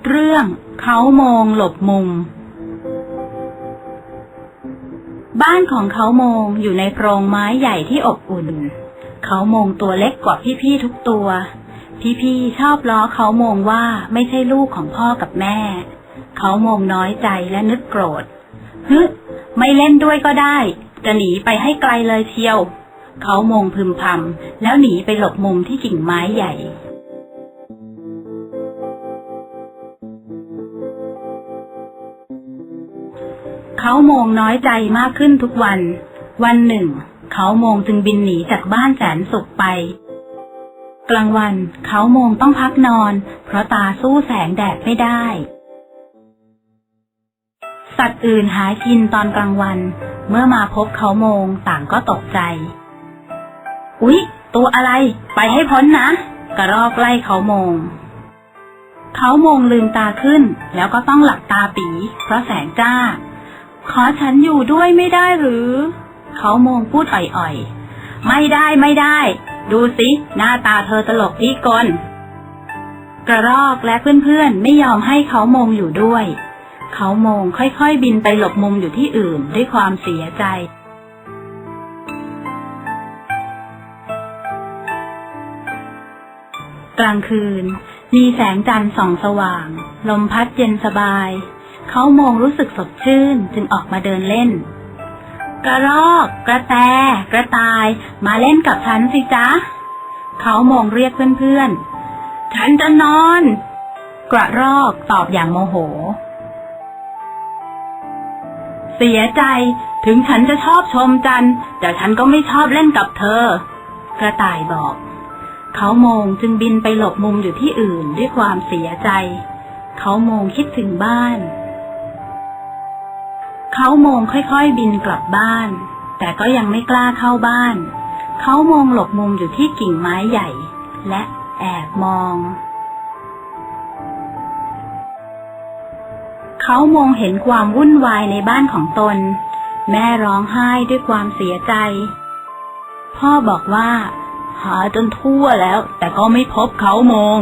เรื่องเขาโมงหลบมุมบ้านของเขาโมงอยู่ในโพรงไม้ใหญ่ที่อบอุ่นเขาโมงตัวเล็กกว่าพี่ๆทุกตัวพี่ๆชอบล้อเขาโมงว่าไม่ใช่ลูกของพ่อกับแม่เขาโมงน้อยใจและนึกโกรธไม่เล่นด้วยก็ได้จะหนีไปให้ไกลเลยเชียวเขาโมงพึมพำแล้วหนีไปหลบมุมที่กิ่งไม้ใหญ่เขาโมงน้อยใจมากขึ้นทุกวันวันหนึ่งเขาโมงจึงบินหนีจากบ้านแสนสุขไปกลางวันเขาโมงต้องพักนอนเพราะตาสู้แสงแดดไม่ได้สัตว์อื่นหากินตอนกลางวันเมื่อมาพบเขาโมงต่างก็ตกใจอุ๊ยตัวอะไรไปให้พ้นนะกระรอกไล่เขาโมงเขาโมงลืมตาขึ้นแล้วก็ต้องหลับตาปีเพราะแสงจ้าขอฉันอยู่ด้วยไม่ได้หรือเขาโมงพูดอ่อยๆไม่ได้ดูสิหน้าตาเธอตลกดีกลกระรอกและเพื่อนๆไม่ยอมให้เขาโมงอยู่ด้วยเขาโมงค่อยๆบินไปหลบมุมอยู่ที่อื่นด้วยความเสียใจกลางคืนมีแสงจันทร์ส่องสว่างลมพัดเย็นสบายเขาโมงรู้สึกสดชื่นจึงออกมาเดินเล่นกระรอกกระแตกระต่ายมาเล่นกับฉันสิจ๊ะเขาโมงเรียกเพื่อนๆฉันจะนอนกระรอกตอบอย่างโมโหเสียใจถึงฉันจะชอบชมจันทร์แต่ฉันก็ไม่ชอบเล่นกับเธอกระต่ายบอกเขาโมงจึงบินไปหลบมุมอยู่ที่อื่นด้วยความเสียใจเขาโมงคิดถึงบ้านเขาโมงค่อยๆบินกลับบ้านแต่ก็ยังไม่กล้าเข้าบ้านเขาโมงหลบมุมอยู่ที่กิ่งไม้ใหญ่และแอบมองเขาโมงเห็นความวุ่นวายในบ้านของตนแม่ร้องไห้ด้วยความเสียใจพ่อบอกว่าหาจนทั่วแล้วแต่ก็ไม่พบเขาโมง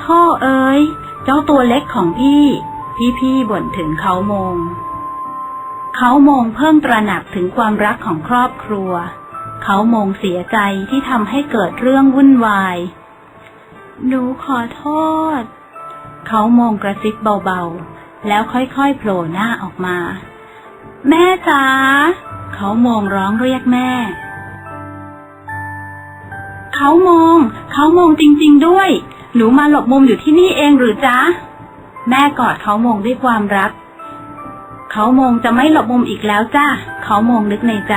พ่อเอ๋ยเจ้าตัวเล็กของพี่บ่นถึงเขาโมงเขาโมงเพิ่งตระหนักถึงความรักของครอบครัวเขาโมงเสียใจที่ทำให้เกิดเรื่องวุ่นวายหนูขอโทษเขาโมงกระซิบเบาๆแล้วค่อยๆโผล่หน้าออกมาแม่จ๋าเขาโมงร้องเรียกแม่เขาโมงจริงๆด้วยหนูมาหลบมุมอยู่ที่นี่เองหรือจ๊ะแม่กอดเขาโมงด้วยความรักเขาโมงจะไม่หลบมุมอีกแล้วจ้ะเขาโมงนึกในใจ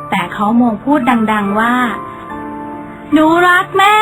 แต่เขาโมงพูดดังๆว่าหนูรักแม่